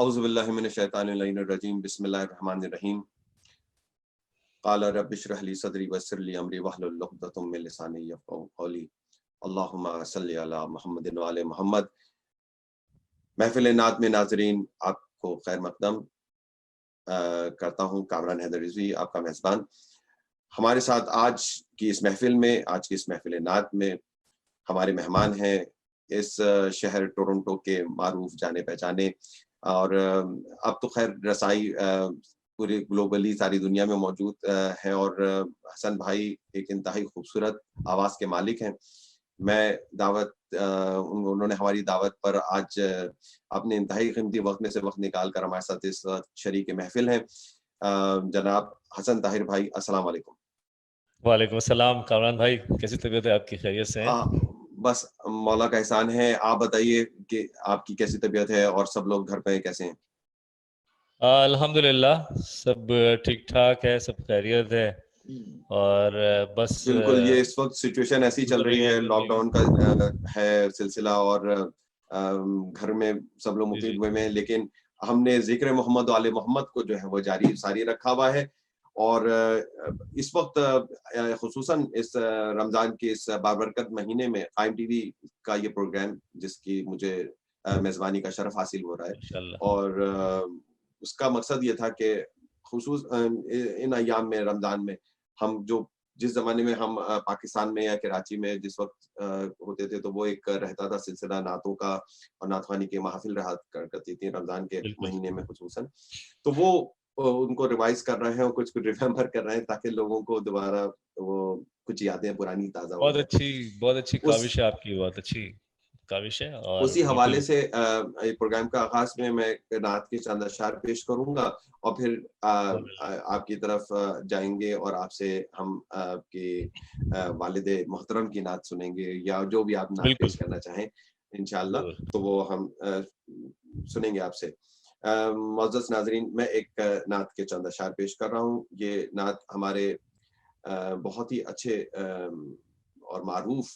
औज़ु बिल्लाहि मिनश शैतानिर रजीम बिस्मिल्लाहिर रहमानिर रहीम क़ाला रब्बि इश्रह ली सदरी वयस्सिर ली अमरी वहलुल उक़दतम मिन लिसानी यफ़क़हू क़ौली अल्लाहुम्मा सल्लि अला मुहम्मदिन व आले मुहम्मद। महफ़िल नात में नाज़रीन आपको खैर मक़दम करता हूँ। कामरान हैदर रिज़वी आपका मेज़बान। हमारे साथ आज की इस महफ़िल नात में हमारे मेहमान हैं इस शहर टोरंटो के मारूफ जाने-पहचाने और अब तो खैर रसाई पूरी ग्लोबली सारी दुनिया में मौजूद है और हसन भाई एक इंतहाई खूबसूरत आवाज़ के मालिक हैं। मैं उन्होंने हमारी दावत पर आज अपने इंतहाई कीमती वक़्त में से वक़्त निकाल कर हमारे साथ इस शरीक महफ़िल हैं। जनाब हसन ताहिर भाई, अस्सलाम वालेकुम। वालेकुम अस्सलाम। कामरान भाई, कैसी तबीयत है आपकी? खैरियत से हैं? बस मौला का एहसान है। आप बताइए कि आपकी कैसी तबीयत है और सब लोग घर पे कैसे हैं? अल्हम्दुलिल्लाह सब ठीक-ठाक है, सब खैरियत है और बस बिल्कुल, ये इस वक़्त सिचुएशन ऐसी चल रही है, लॉकडाउन का है सिलसिला और घर में सब लोग जी, मुकीम जी। हुए हैं, लेकिन हमने ज़िक्र मोहम्मद व आले मोहम्मद को जो है वो जारी रखा हुआ है और इस वक़्त ख़ुसूसन इस रमज़ान के इस बाबरकत महीने में क़ाइम टीवी का ये प्रोग्राम जिसकी मुझे मेज़बानी का शरफ़ हासिल हो रहा है माशाअल्लाह। और उसका मकसद ये था कि इन अय्याम में रमज़ान में हम जिस ज़माने में हम पाकिस्तान में या कराची में जिस वक़्त होते थे, तो वो एक रहता था सिलसिला नातों का और नातख़्वानी की महफ़िल रहा करती थी रमज़ान के बिल्कुल। महीने में ख़ुसूसन। तो वो उनको रिवाइज़ कर रहे हैं और कुछ रिमेंबर कर रहे हैं ताकि लोगों को दोबारा वो कुछ यादें पुरानी ताज़ा हो जाएँ। बहुत अच्छी उस काविश है आपकी, बहुत अच्छी काविश है और उसी हवाले बिल्कुल से प्रोग्राम का आगाज़ में मैं नात के चंद अशआर पेश करूँगा और फिर आपकी तरफ जाएँगे और आपसे हम आपके वालिद मोहतरम की नात सुनेंगे या जो भी आप नात बिल्कुल, पेश करना चाहें इंशाअल्लाह, ज़रूर। तो वो हम सुनेंगे आपसे। मुअज़्ज़ज़ नाज़रीन, मैं एक नात के चंद अशआर पेश कर रहा हूँ। ये नात हमारे बहुत ही अच्छे और मारूफ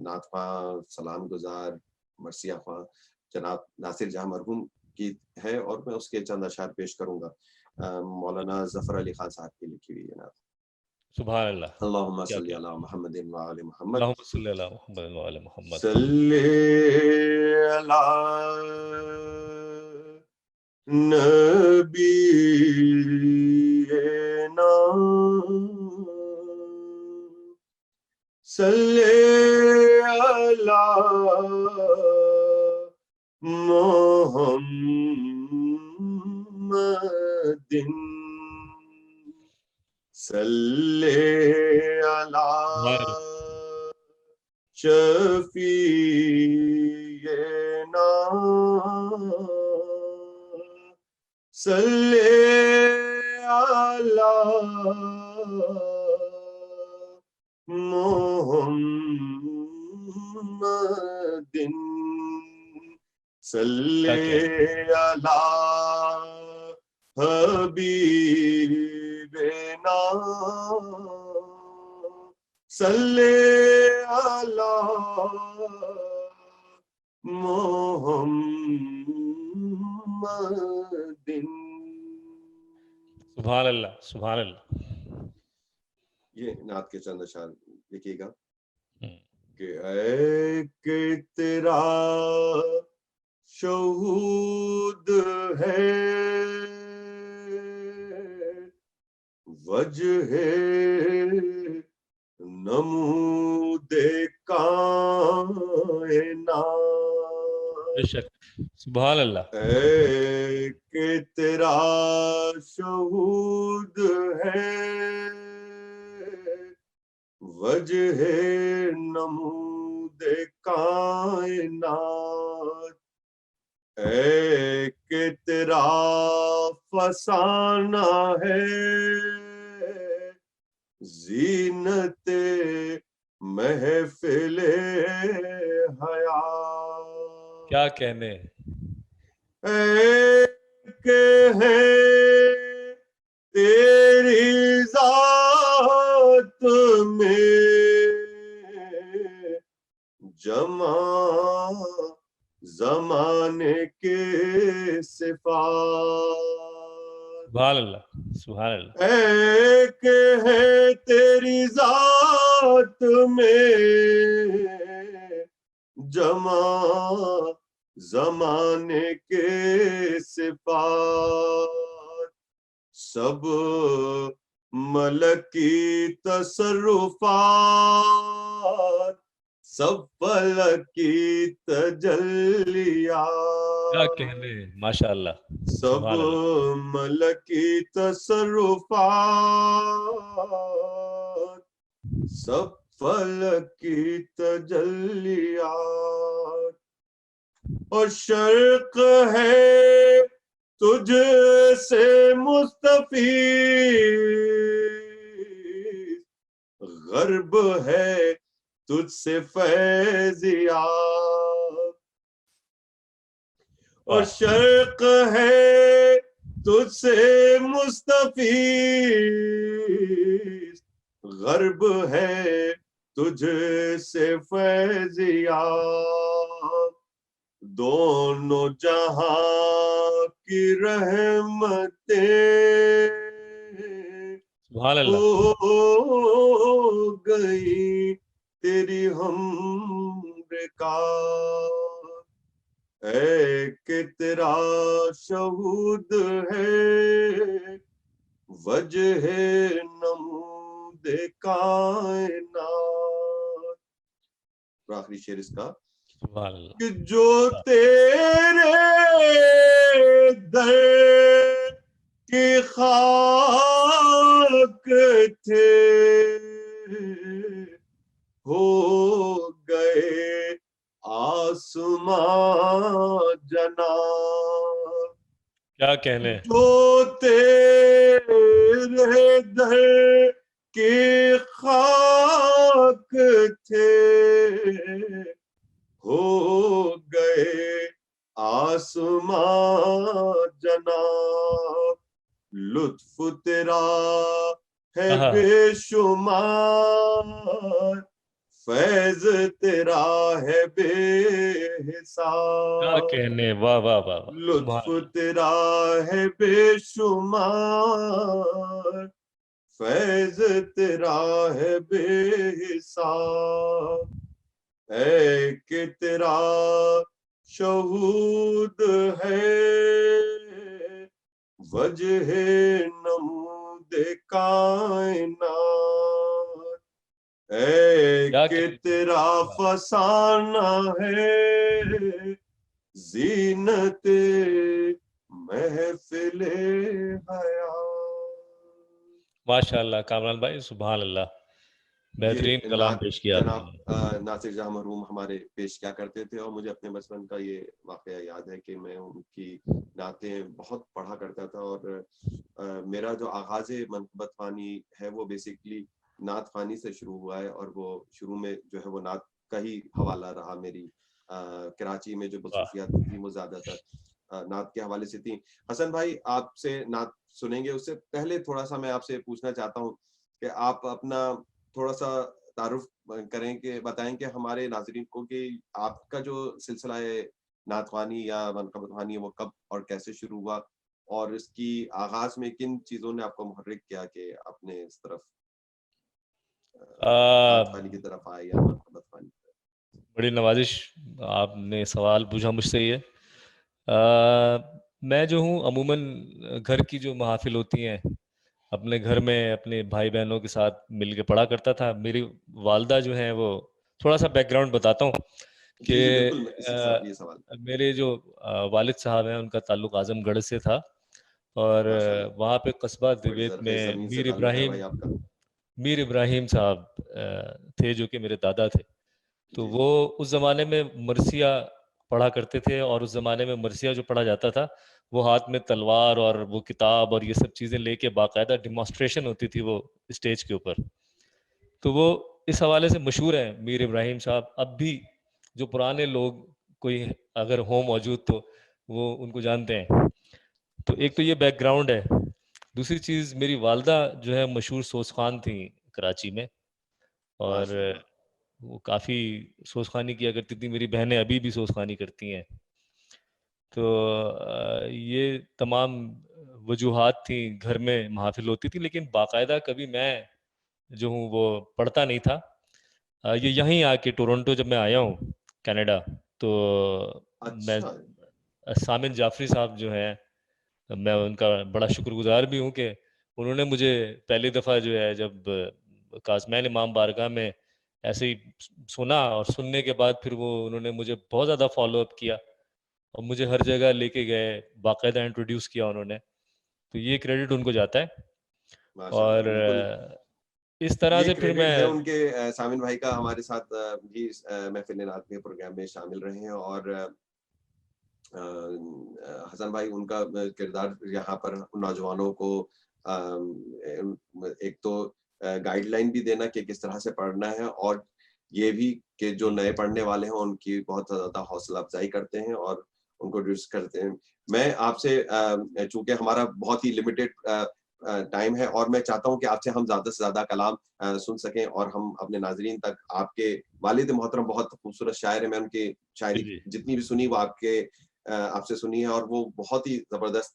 नात ख़्वां, सलाम गुज़ार, मरसिया ख़्वां जनाब नासिर जहाँ मरहूम की है और मैं उसके चंद अशआर पेश करूँगा। मौलाना ज़फ़र अली ख़ान साहब की लिखी हुई ये नात। सुभान अल्लाह! अल्लाहुम्मा क्या सल्लि अला कहते हैं? मुहम्मदिन व आले मुहम्मद। अल्लाहुम्मा सल्लि अला मुहम्मद व आले मोहम्मद। सल्ले अला नबीना सल्ले अला मुहम्मदिन सल्ले अला सुभान अल्लाह! शफ़ीएना सल्ले अला मुहम्मदिन क्या सल्ले कहते हैं? अला हबीबना सल्ले अला मुहम्मदिन। सुभान अल्लाह, सुभान अल्लाह। ये नात के चंद अशआर लिखिएगा हुँ। कि ऐ कि तेरा शहूद है वजहे नमूदे कायनात। बेशक, सुभान अल्लाह। ऐ कि तेरा शहूद है वजहे नमूदे कायनात। ऐ कि तेरा फसाना है ज़ीनते महफ़िले हयात। क्या कहने? एक है तेरी ज़ात में जमा ज़माने के सुभान अल्लाह, सुभान अल्लाह। एक है तेरी जात में जमा जमाने के सिफात, सब मलकी तसरुफात, सब फलकी क्या तजल्लियात, कहने, माशाअल्लाह, सब सुभान अल्लाह। मलकी तसरुफात, सब फलकी तजल्लियात, और शर्क है तुझसे मुस्तफीज, गर्ब है तुझसे फैजियात, और वाह, शर्क है तुझसे मुस्तफीज, गर्ब है तुझसे फैजियात, दोनों जहां की रहमतें सुभान हो अल्लाह। गई तेरी हमद का, है कि तेरा शहूद है वजह नमूद कायनात। आखिरी शेर इसका सुभान अल्लाह। कि जो तेरे दर की खाक थे हो गए आसमां जना, क्या कहने, जो तेरे दर की खाक थे हो गए आसमां जनाब, लुत्फ तेरा है हाँ, बेशुमार, फैज तेरा है क्या बेहिसाब, कहने, वाह वाह वाह वाह, लुत्फ सुभान अल्लाह। तेरा है बेशुमार, फैज तेरा है बेहिसाब, है कि तेरा शहूद है वजह नमूद कायनात, है क्या कि कहने, तेरा वाह, फसाना है जीनत महफिले हया। माशाअल्लाह कामरान भाई, सुभान अल्लाह, बेहतरीन ये कलाम नात पेश किया जनाब आपने। नासिर जहां मरहूम हमारे पेश किया करते थे, और मुझे अपने बचपन का ये वाकया याद है कि मैं उनकी नातें बहुत पढ़ा करता था। और मेरा जो आगाज मनक़बत ख़वानी है वो बेसिकली नात ख़वानी से शुरू हुआ है, और वो शुरू में जो है वो नात का ही हवाला रहा। मेरी कराची में जो वाह, मसरूफियात थी वो ज्यादातर नात के हवाले से थी। हसन भाई आपसे नात सुनेंगे, उससे पहले थोड़ा सा मैं आपसे पूछना चाहता हूँ कि आप अपना थोड़ा सा तारुफ करें, कि बताएं कि हमारे नाज़रीन को कि आपका जो सिलसिला है नात ख़वानी या मनक़बत ख़वानी वो कब और कैसे शुरू हुआ, और इसकी आगाज में किन चीजों ने आपको मुहर्रिक किया कि आपने इस तरफ आ, नात ख़वानी की तरफ आए या मनक़बत ख़वानी की बड़ी नवाजिश आपने सवाल पूछा मुझसे ये। मैं जो हूँ अमूमन घर की जो महफिल होती हैं अपने घर में अपने भाई बहनों के साथ मिल के पढ़ा करता था। मेरी वालदा जो है वो, थोड़ा सा बैकग्राउंड बताता हूँ तरफ? कि जी जी बिल्कुल, इसी ये सवाल। मेरे जो वालिद साहब हैं उनका ताल्लुक आजमगढ़ से था, और माशाल्लाह, वहाँ पे कस्बा बड़ी दिवेत ज़रख़ेज़ में ज़मीन से ताल्लुक़ है भाई आपका। मीर इब्राहिम साहब थे जो कि मेरे दादा थे। तो जी वो जी। उस ज़माने में मरसिया पढ़ा करते थे, और उस ज़माने में मरसिया जो पढ़ा जाता था वो हाथ में तलवार और वो किताब और ये सब चीज़ें लेके बाकायदा डिमॉन्स्ट्रेशन होती थी वो स्टेज के ऊपर। तो वो इस हवाले से मशहूर हैं मीर इब्राहिम साहब। अब भी जो पुराने लोग कोई अगर हो मौजूद तो वो उनको जानते हैं। तो एक तो ये माशाल्लाह। बैकग्राउंड है। दूसरी चीज़, मेरी वालदा जो है मशहूर सोज़ ख़ान थी कराची में, और माशाल्लाह। वो काफ़ी सोज़ ख़ानी किया करती थी। मेरी बहनें अभी भी सोज़ ख़ानी करती हैं। तो ये तमाम वजूहात थी, घर में महफिल होती थी, लेकिन बाकायदा कभी मैं जो हूँ वो पढ़ता नहीं था। ये यहीं आके टोरंटो जब मैं आया हूँ कनाडा, तो मैं अच्छा। सामिन जाफरी साहब जो हैं, मैं उनका बड़ा शुक्रगुजार भी हूँ कि उन्होंने मुझे पहली दफ़ा जो है जब कासमैन इमाम बारगाह में ऐसे ही सुना, और सुनने के बाद फिर वो उन्होंने मुझे बहुत ज़्यादा फॉलो अप किया और मुझे हर जगह लेके गए, बाकायदा इंट्रोड्यूस किया उन्होंने। तो ये क्रेडिट उनको जाता है। माशाल्लाह, और बिल्कुल। इस तरह ये से फिर क्रेडिट है मैं उनके, सामिन भाई का हमारे साथ भी महफिल नात के प्रोग्राम में शामिल रहे हैं, और हसन भाई उनका किरदार यहाँ पर नौजवानों को एक तो गाइडलाइन भी देना कि किस तरह से पढ़ना है, और ये भी कि जो नए पढ़ने वाले हैं उनकी बहुत ज़्यादा हौसला अफजाई करते हैं और उनको ड्यूस करते हैं। मैं आपसे चूंकि हमारा बहुत ही लिमिटेड टाइम है, और मैं चाहता हूँ कि आपसे हम ज़्यादा से ज़्यादा कलाम सुन सकें, और हम अपने नाज़रीन तक आपके वालिद मोहतरम बहुत खूबसूरत शायर हैं, मैं उनकी जी शायरी जी जितनी भी सुनी वो आपसे सुनी है, और वो बहुत ही ज़बरदस्त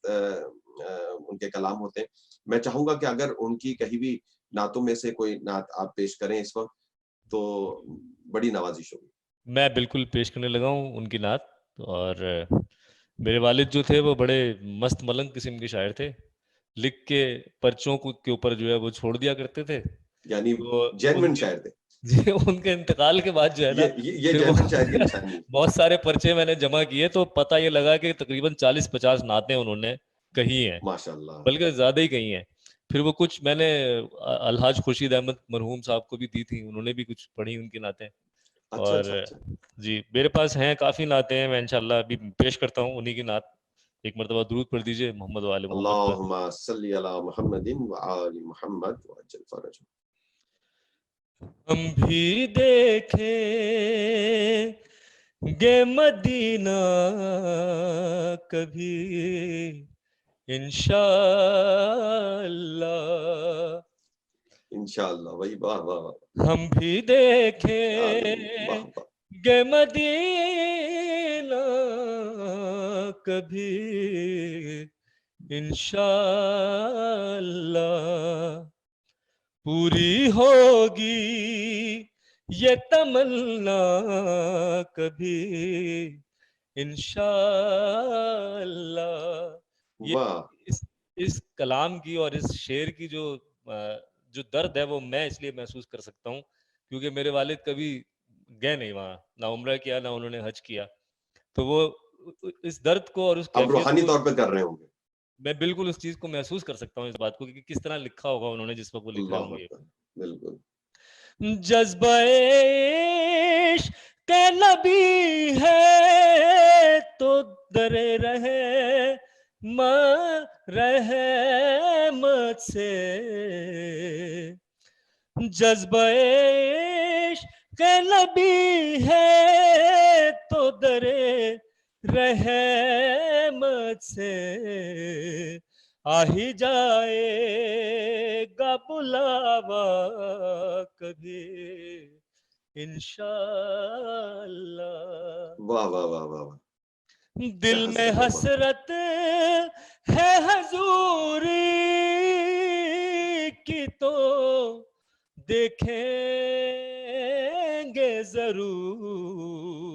उनके कलाम होते हैं। मैं चाहूँगा कि अगर उनकी कहीं भी नातों में से कोई नात आप पेश करें इस वक़्त, तो बड़ी नवाज़िश होगी। मैं बिल्कुल पेश करने लगा हूँ उनकी नात। और मेरे वालिद जो थे वो बड़े मस्त मलंग किस्म के शायर थे, लिख के पर्चों को के ऊपर जो है वो छोड़ दिया करते थे। यानी तो जेन्युइन उनके शायर थे। जी, उनके इंतकाल के बाद जो है ना, ये फिर वो जेन्युइन शायर की निशानी है। बहुत सारे पर्चे मैंने जमा किए, तो पता ये लगा कि तकरीबन 40-50 नातें उन्होंने कही हैं, माशाअल्लाह। बल्कि ज़्यादा ही कही हैं। फिर वो कुछ मैंने अलहाज खुर्शीद अहमद मरहूम साहब को भी दी थी, उन्होंने भी कुछ पढ़ी उनकी नातें। अच्छा, और अच्छा, अच्छा। जी, मेरे पास हैं काफ़ी नातें हैं, मैं इंशाअल्लाह अभी पेश करता हूँ उन्हीं की नात। एक मर्तबा दुरूद पढ़ दीजिए मोहम्मद व आले मोहम्मद पर। अल्लाहुम्मा सल्लि अला मुहम्मदिन व आलि मुहम्मद व अज्जल फरजहू। हम भी देखेंगे मदीना कभी इंशाअल्लाह। इंशाअल्लाह, वही, वाह, वाह, वाह! हम भी या अल्लाह, वाह, वाह! देखेंगे मदीना कभी इंशाअल्लाह। पूरी होगी ये तमन्ना कभी इंशाअल्लाह। ये वाह! इस कलाम की और इस शेर की जो दर्द है वो मैं इसलिए महसूस कर सकता हूँ क्योंकि मेरे वालिद कभी गए नहीं वहाँ, ना उम्रा किया ना उन्होंने हज किया। तो वो इस दर्द को और उस अब कैफियत रूहानी को तौर पे कर रहे होंगे। मैं बिल्कुल उस चीज़ को महसूस कर सकता हूँ, इस बात को कि किस तरह लिखा होगा उन्होंने जिस वक़्त वो लिख रहे अल्लाहु होंगे। अकबर! बिल्कुल। जज्बे इश्क़ नबी है तो दरे रहे रहमत से। जज्बे इश्क़ नबी है तो दरे रहमत से। आ ही जाएगा बुलावा कभी इंशाअल्लाह। वाह, वाह, वाह, वाह, वाह! क्या दिल में हसरत है, वाह! हसरत है हजूरी की तो देखेंगे जरूर।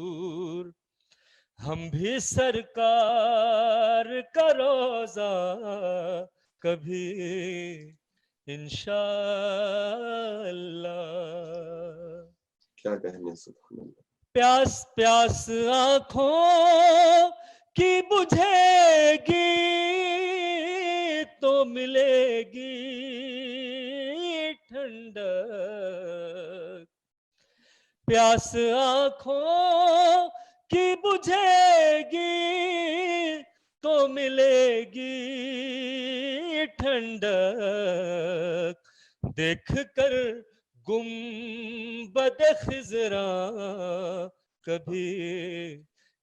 हम भी सरकार का रोजा कभी इंशाअल्लाह। क्या कहने, सुभान अल्लाह! प्यास प्यास आँखों की बुझेगी तो मिलेगी ठंडक। प्यास आँखों की बुझेगी तो मिलेगी ठंडक। देख कर गुम्बद खिज़रा कभी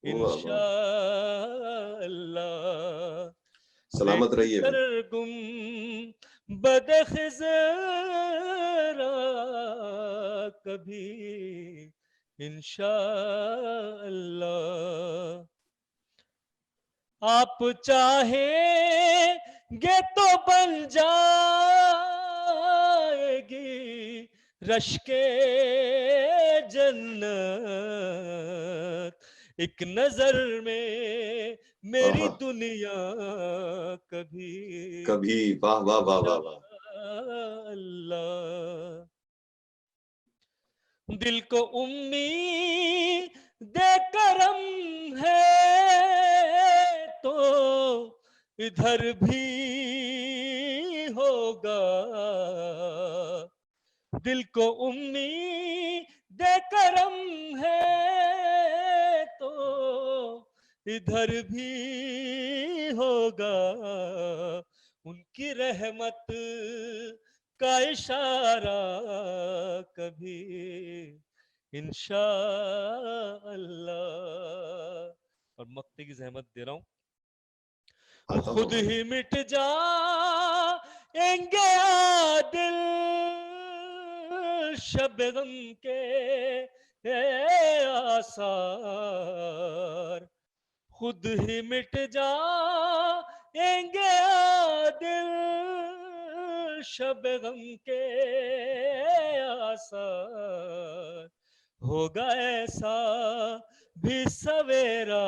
वाह, वाह! इंशाअल्लाह। देख सलामत रहिए कर भाई। गुम्बद खिज़रा कभी इंशाअल्लाह। आप चाहे ये तो बन जाएगी रश्के जन्नत, एक नजर में मेरी आहा, दुनिया कभी कभी, वाह वाह वाह वाह वाह। इंशाअल्लाह। दिल को उम्मीद दे करम है तो इधर भी होगा, दिल को उम्मीद दे करम है तो इधर भी होगा, उनकी रहमत का इशारा कभी इंशाअल्लाह। और मक्ते की जहमत दे रहा हूं, आता हूँ खुद भाई। ही मिट जाएंगे आदिल शबगम के आसार, खुद ही मिट जाएंगे आदिल शबगम के आसार, होगा ऐसा भी सवेरा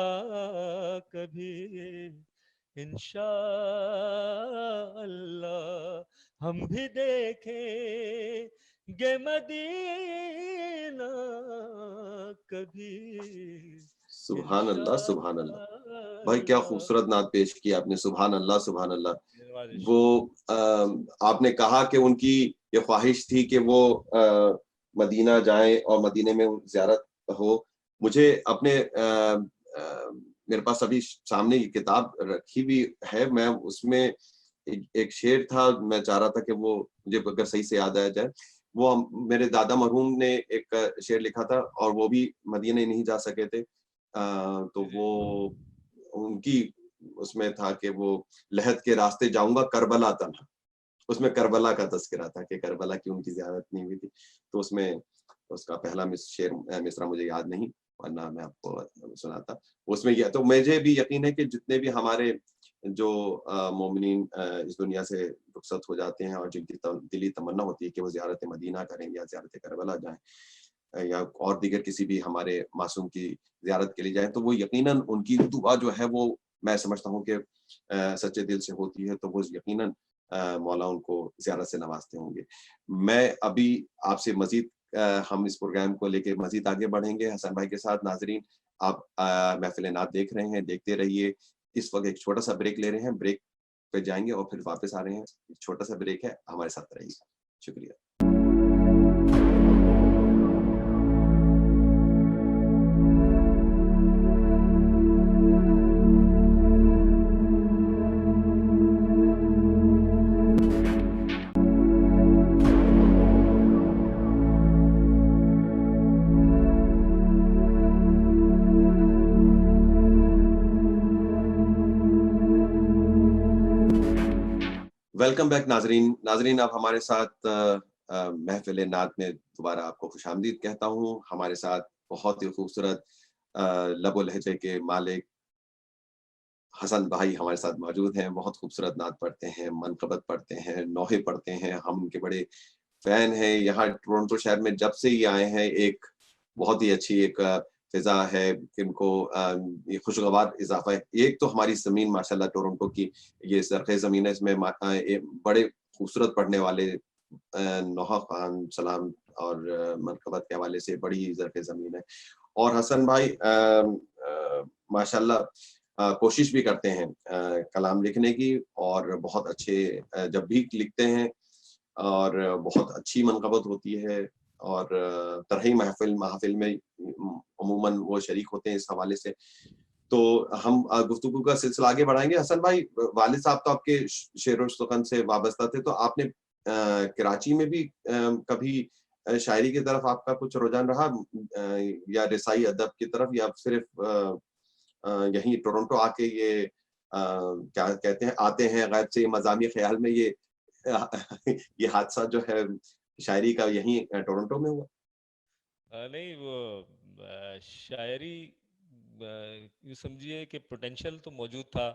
कभी इंशाअल्लाह, हम भी देखेंगे मदीना कभी सुभान अल्लाह, सुभान अल्लाह। भाई क्या इंशाअल्लाह। खूबसूरत नात पेश की आपने, सुभान अल्लाह, सुभान अल्लाह। निर्वादिश। वो आपने कहा कि उनकी ये ख्वाहिश थी कि वो मदीना जाएं और मदीने में ज़ियारत हो। मुझे अपने मेरे पास अभी सामने ये किताब रखी हुई है, मैं उसमें एक शेर था, मैं चाह रहा था कि वो मुझे अगर सही से याद आ जाए। वो मेरे दादा मरहूम ने एक शेर लिखा था और वो भी मदीने नहीं जा सके थे। तो जी, जी। वो उनकी उसमें था कि वो लहद के रास्ते जाऊँगा करबला तन्हा। उसमें करबला का तज़किरा था कि करबला की उनकी ज़ियारत नहीं हुई थी। तो उसमें उसका पहला मिसरा मुझे याद नहीं, वरना मैं आपको सुनाता। उसमें ये तो मुझे भी यकीन है कि जितने भी हमारे जो मोमिनीन इस दुनिया से रुखसत हो जाते हैं और जिनकी दिली तमन्ना होती है कि वो ज़ियारत मदीना करें या ज़ियारत करबला जाएँ, या और दीगर किसी भी हमारे मासूम की ज़ियारत के लिए जाएँ, तो वो यकीनन उनकी दुआ जो है वो मैं समझता हूँ कि सच्चे दिल से होती है, तो वो यकीनन मौला उनको ज़ियारत से नवाज़ते होंगे। मैं अभी आपसे मज़ीद हम इस प्रोग्राम को लेके मज़ीद आगे बढ़ेंगे हसन भाई के साथ। नाज़रीन, आप महफ़िल नात देख रहे हैं, देखते रहिए। इस वक़्त एक छोटा-सा ब्रेक ले रहे हैं, ब्रेक पे जाएँगे और फिर वापस आ रहे हैं। एक छोटा-सा ब्रेक है, हमारे साथ रहिए। शुक्रिया। वेलकम बैक नाज़रीन। नाज़रीन, आप हमारे साथ महफ़िल नात में दोबारा आपको खुशामदीद कहता हूँ। हमारे साथ बहुत ही खूबसूरत लबो लहजे के मालिक हसन भाई हमारे साथ मौजूद हैं। बहुत खूबसूरत नात पढ़ते हैं, मनक़बत पढ़ते हैं, नौहे पढ़ते हैं। हम उनके बड़े फ़ैन हैं। यहाँ टोरंटो शहर में जब से ये आए हैं, एक बहुत ही अच्छी एक फ़िज़ा है कि इनको ये खुशगवार इज़ाफ़ा है। एक तो हमारी ज़मीन माशाअल्लाह टोरंटो की ये ज़रख़ेज़ ज़मीन है, इसमें बड़े खूबसूरत पढ़ने वाले नोहा ख़ान सलाम और मनक़बत के हवाले से बड़ी ज़रख़ेज़ ज़मीन है। और हसन भाई माशाअल्लाह कोशिश भी करते हैं कलाम लिखने की, और बहुत अच्छे जब भी लिखते हैं और बहुत अच्छी मनक़बत होती है, और तरही महफ़िल में अमूमन वो शरीक होते हैं इस हवाले से। तो हम गुफ्तगू का सिलसिला आगे बढ़ाएँगे। हसन भाई, वालिद साहब तो आपके शेर-ओ-सुख़न से वाबस्ता थे, तो आपने कराची में भी कभी शायरी की तरफ आपका कुछ रुझान रहा, या रिसाई अदब की तरफ, या सिर्फ़ यहीं टोरंटो आके ये क्या कहते हैं, आते हैं गैब से मज़ामी ख़याल में ये ये हादसा जो है शायरी का, यहीं टोरंटो में हुआ? नहीं, वो शायरी यूँ समझिए कि पोटेंशियल तो मौजूद था,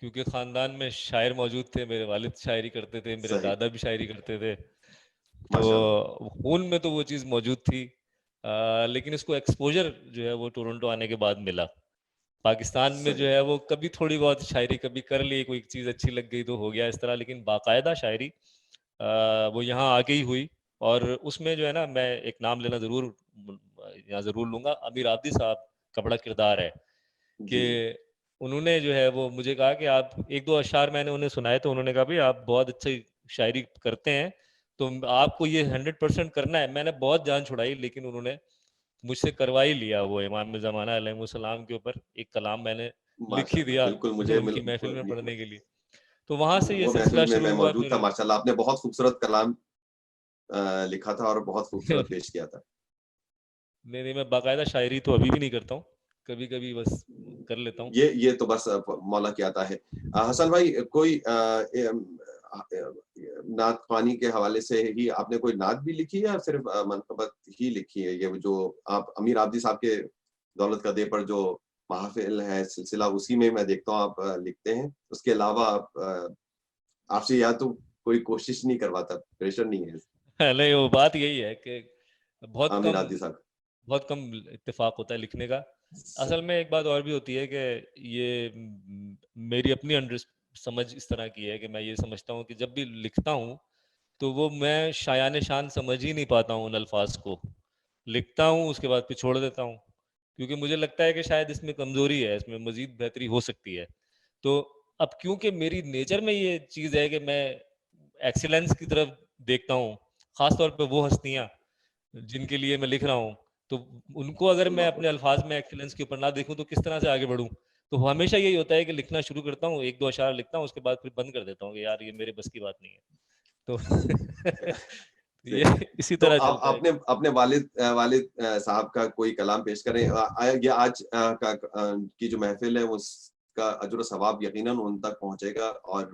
क्योंकि खानदान में शायर मौजूद थे, मेरे वालिद शायरी करते थे, मेरे सही, दादा भी शायरी करते थे, माशाल्लाह। तो खून में तो वो चीज़ मौजूद थी। लेकिन इसको एक्सपोजर जो है वो टोरंटो आने के बाद मिला। पाकिस्तान में जो सही, है वो कभी थोड़ी बहुत शायरी कभी कर ली, कोई चीज़ अच्छी लग गई तो हो गया इस तरह, लेकिन बाकायदा शायरी वो यहाँ आके ही हुई। और उसमें जो है ना, मैं एक नाम लेना ज़रूर यहाँ ज़रूर लूँगा, अमीर आबिदी साहब का बड़ा किरदार है कि जी, जी। उन्होंने जो है वो मुझे कहा कि आप 1-2 अशआर मैंने उन्हें सुनाए, तो उन्होंने कहा, "भई आप बहुत अच्छी शायरी करते हैं, तो आपको ये 100% करना है।" मैंने बहुत जान छुड़ाई, लेकिन उन्होंने मुझसे करवा ही लिया वो इमाम ज़माना अलैहिस्सलाम के ऊपर एक कलाम मैंने लिख ही माशाल्लाह, दिया बिल्कुल मुझे उनकी मिल महफ़िल में ब पढ़ने के लिए। तो वहाँ से ये वो सिलसिला महफ़िल में मैं शुरू हुआ मौजूद था फिर। माशाल्लाह, आपने बहुत खूबसूरत कलाम लिखा था और बहुत खूबसूरत पेश किया था। नहीं, नहीं, मैं बाकायदा शायरी तो अभी भी नहीं करता हूँ। कभी-कभी बस कर लेता हूँ। ये तो बस मौला की अता है। हसन भाई कोई नात ख़्वानी के हवाले से ही आपने कोई नात भी लिखी है या सिर्फ़ मनक़बत ही लिखी है? ये जो आप अमीर आबिदी साहब के दौलत का दे पर जो महफ़िल है, सिलसिला उसी में मैं देखता हूँ आप लिखते हैं। उसके अलावा आप आपसे या तो कोई कोशिश नहीं करवाता, प्रेशर नहीं है नहीं, वो बात यही है कि बहुत आमिर कम आदिल साहब। बहुत कम इत्तेफ़ाक होता है लिखने का। स असल में एक बात और भी होती है कि ये मेरी अपनी समझ इस तरह की है कि मैं ये समझता हूँ कि जब भी लिखता हूँ, तो वो मैं शायान शान समझ ही नहीं पाता हूँ उन अल्फ़ाज़ को। लिखता हूँ, उसके बाद फिर छोड़ देता हूँ, क्योंकि मुझे लगता है कि शायद इसमें कमज़ोरी है, इसमें मज़ीद बेहतरी हो सकती है। तो अब क्योंकि मेरी नेचर में ये चीज़ है कि मैं एक्सीलेंस की तरफ देखता हूँ, ख़ास तौर पे वो हस्तियाँ जिनके लिए मैं लिख रहा हूँ, तो उनको अगर मैं अल्लाहु अपने अल्फ़ाज़ में एक्सीलेंस के ऊपर ना देखूँ, तो किस तरह से आगे बढ़ूँ? तो हमेशा यही होता है कि लिखना शुरू करता हूँ, 1-2 अशआर लिखता हूँ, उसके बाद फिर बंद कर देता हूँ कि यार ये मेरे बस की बात नहीं है। तो से ये इसी तो तरह आप चलता है। अपने अपने वालिद साहब का कोई कलाम पेश करें ये आज की जो महफिल है उसका अजर सवाब यकीनन उन तक पहुंचेगा और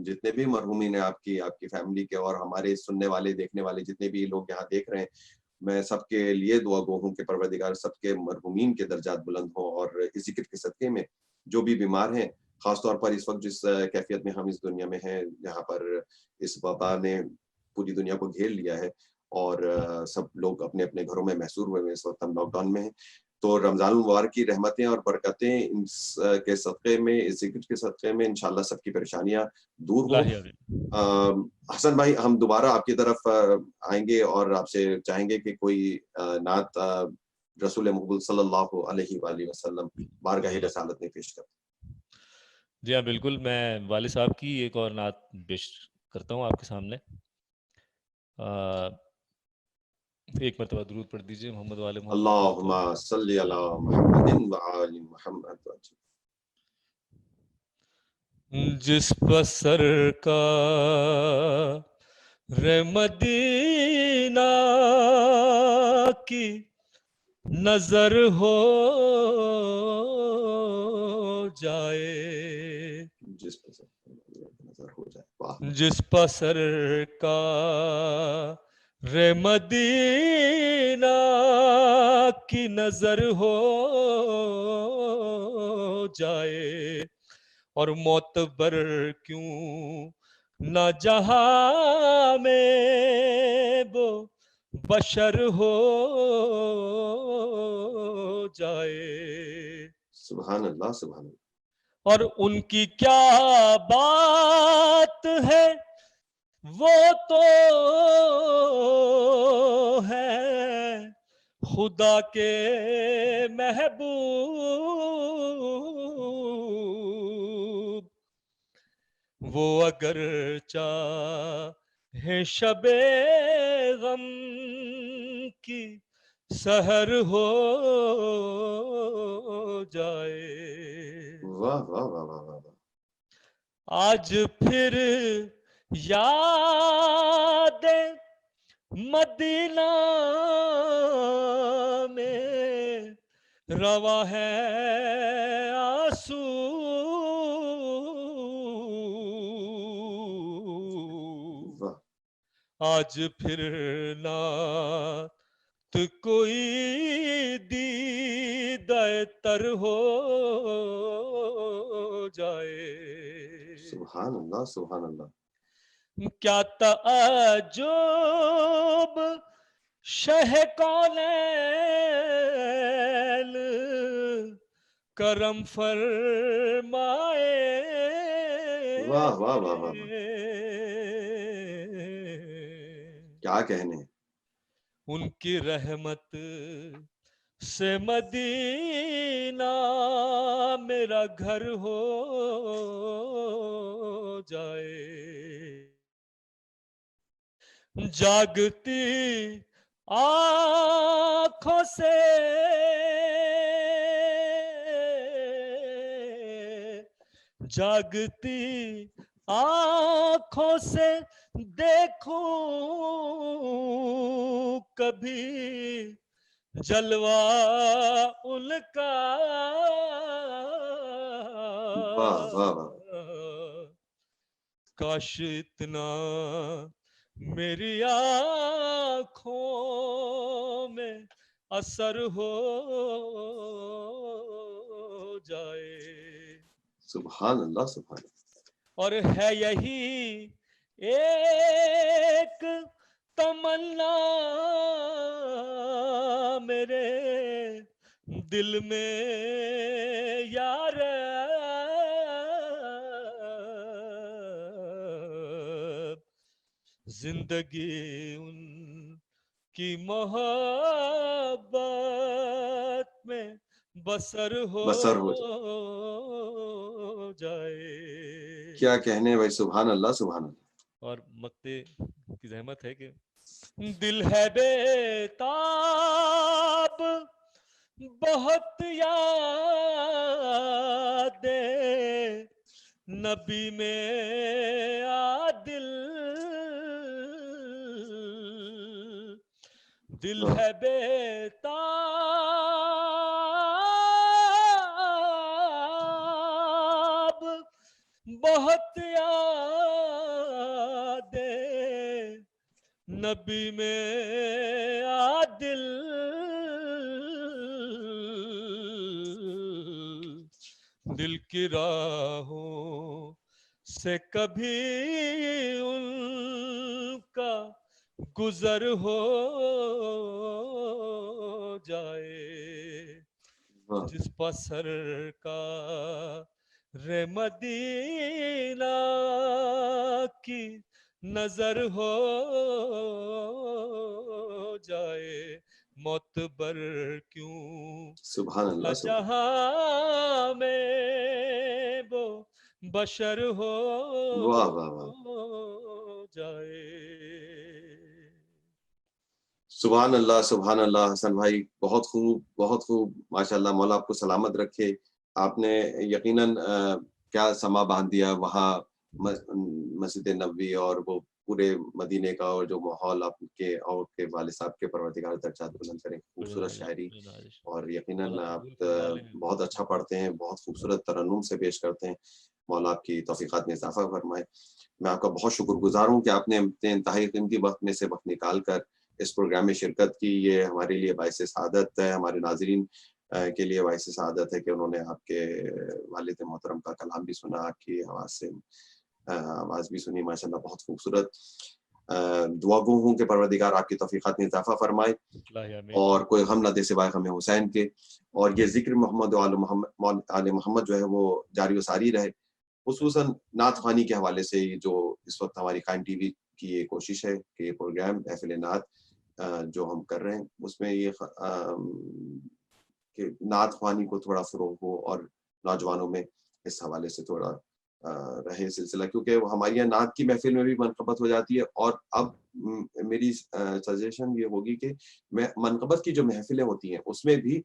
जितने भी मरहूमीन हैं आपकी आपकी फैमिली के और हमारे सुनने वाले देखने वाले जितने भी लोग यहाँ देख रहे हैं मैं सबके लिए दुआ गो हूँ कि परवरदिगार सबके मरहूमीन के दर्जात बुलंद हों और इस ज़िक्र के सदक़े में जो भी बीमार हैं ख़ास तौर पर इस वक़्त जिस कैफ़ियत में हम इस दुनिया में हैं, जहाँ पर इस वबा ने पूरी दुनिया को घेर लिया है और सब लोग अपने-अपने घरों में महसूर हुए हैं, इस वक़्त हम लॉकडाउन में हैं। तो रमज़ानुल मुबारक की रहमतें और बरकतें के सदक़े में, इस ज़िक्र के सदक़े में इंशाअल्लाह सबकी परेशानियाँ दूर हों। इलाही आमीन। हसन भाई हम दोबारा आपकी तरफ आएँगे और आपसे चाहेंगे कि कोई नात रसूल मकबूल सल्लल्लाहु अलैहि वालैहि वसल्लम बारगाह सल्लल्लाहु। रिसालत में पेश करें। जी हाँ, बिल्कुल, मैं वालिद साहब की एक और नात पेश करता हूँ आपके सामने। अ, एक मरतबा दुरूद पढ़ दीजिए मोहम्मद वाले मोहम्मद पर तो। अल्लाहुम्मा सल्लि अला मुहम्मदिन व आलि मुहम्मद वजल। जिस पर सरकार मदीना की नजर हो जाए, जिस पर से नज़र हो जाए। वाह! जिस पर सरकार मदीना की नजर हो जाए, और मोतबर क्यों न जहां में वो बशर हो जाए। सुभान अल्लाह, सुभान अल्लाह। और उनकी क्या बात है, वो तो है खुदा के महबूब। वो अगर चाहे शबे गम की सहर हो जाए, वाह, वाह, वाह, वाह, वाह, वाह! आज फिर यादें मदीना में रवा है आंसू। वाह! आज फिर ना कोई दीदाए तर हो जाए। सुभान अल्लाह, सुभान अल्लाह। क्या ताज्जुब शह कौनैन करम फरमाए। वाह वाह वाह वाह वाह, क्या कहने। उनकी रहमत से मदीना मेरा घर हो जाए। जागती आँखों से जागती आँखों से देखूं कभी जलवा उनका। वाह वाह वाह, काश इतना मेरी आँखों में असर हो जाए। सुभान अल्लाह, सुभान अल्लाह। और है यही एक तमन्ना मेरे दिल में यार, जिंदगी उनकी मोहब्बत में बसर हो बसर हो जाए। जाए। क्या कहने भाई, सुभान अल्लाह, सुभान अल्लाह। और मक्ते की जहमत है कि दिल है बेताब बहुत यादें नबी में आदिल। दिल वाह, है बेताब बहुत यादें नबी में आदिल। दिल की राहों से कभी उनका गुजर हो जाए। वाह, जिस पसर का रे मदीना की नजर हो जाए। मोतबर क्यों सुभान न अल्लाह, सुभान। जहां में वो बशर हो वाह वाह वाह, जाए। सुभान अल्लाह, सुभान अल्लाह। हसन भाई, बहुत खूब, बहुत खूब, माशाल्लाह। मौला आपको सलामत रखे। आपने यकीनन क्या समा बांध दिया वहाँ मस्जिद नबवी और वो पूरे मदीने का, और जो माहौल आपके और के वालिद साहब के परवरदिगार दर्जात बुलंद करें। खूबसूरत शायरी, और यकीनन आप बहुत अच्छा पढ़ते हैं, बहुत खूबसूरत तरन्नुम से पेश करते हैं। मौला आपकी तौफीकात में इजाफा फरमाए। मैं आपका बहुत शुक्रगुजार हूँ कि आपने अपने इंतहाई कीमती वक्त में से वक्त निकाल कर इस प्रोग्राम में शिरकत की। ये हमारे लिए बाइस सआदत है, हमारे नाजरीन के लिए बाइस सआदत है कि उन्होंने आपके वालिद मोहतरम का कलाम भी सुना, आपकी आवाज़ से आवाज़ भी सुनी। माशाल्लाह बहुत खूबसूरत। दुआ गो हूँ कि परवरदिगार आपकी तौफीकात में इजाफा फरमाए और कोई गम न दे सिवाय गम हुसैन के, और ये जिक्र मोहम्मद आले मोहम्मद जो है वो जारी व सारी रहे। खुसूसन नात ख़्वानी के हवाले से जो इस वक्त हमारी कायम टीवी की ये कोशिश है कि ये प्रोग्राम महफ़िल नात जो हम कर रहे हैं उसमें ये कि नात ख़्वानी को थोड़ा फ़रोग़ हो और नौजवानों में इस हवाले से थोड़ा रहे सिलसिला, क्योंकि वो हमारी यहाँ नात की महफ़िल में भी मनक़बत हो जाती है। और अब मेरी सजेशन ये होगी कि मैं मनक़बत की जो महफ़िलें होती हैं उसमें भी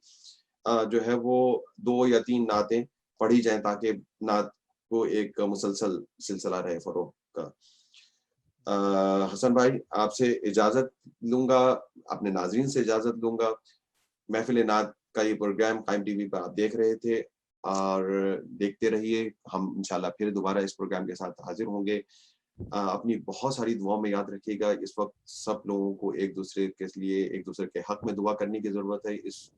जो है वो 2 या 3 नातें पढ़ी जाएँ ताकि नात को एक मुसलसल सिलसिला रहे फ़रोग़ का। हसन भाई, आपसे इजाज़त लूँगा, अपने नाज़रीन से इजाज़त लूँगा। महफ़िल नात का ये प्रोग्राम कायम टीवी पर आप देख रहे थे और देखते रहिए। हम इंशाल्लाह फिर दोबारा इस प्रोग्राम के साथ हाज़िर होंगे। अपनी बहुत सारी दुआओं में याद रखिएगा। इस वक्त सब लोगों को एक दूसरे के लिए, एक दूसरे के हक में दुआ करने की जरूरत है। इस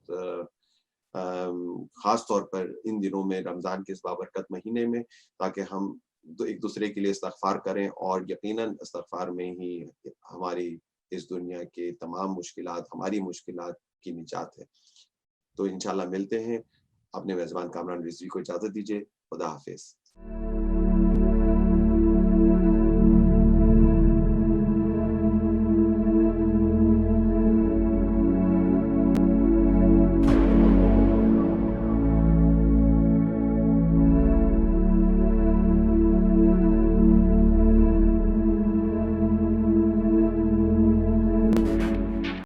खास तौर पर इन दिनों में, रमजान के इस बाबरकत महीने में, ताकि हम एक दूसरे के लिए इस्तगफार करें, और यकीनन इस्तगफार में ही हमारी इस दुनिया के तमाम मुश्किलात, हमारी मुश्किलात की निजात है। तो इंशाल्लाह मिलते हैं। अपने मेज़बान कामरान रिजवी को इजाज़त दीजिए। खुदा हाफ़िज़।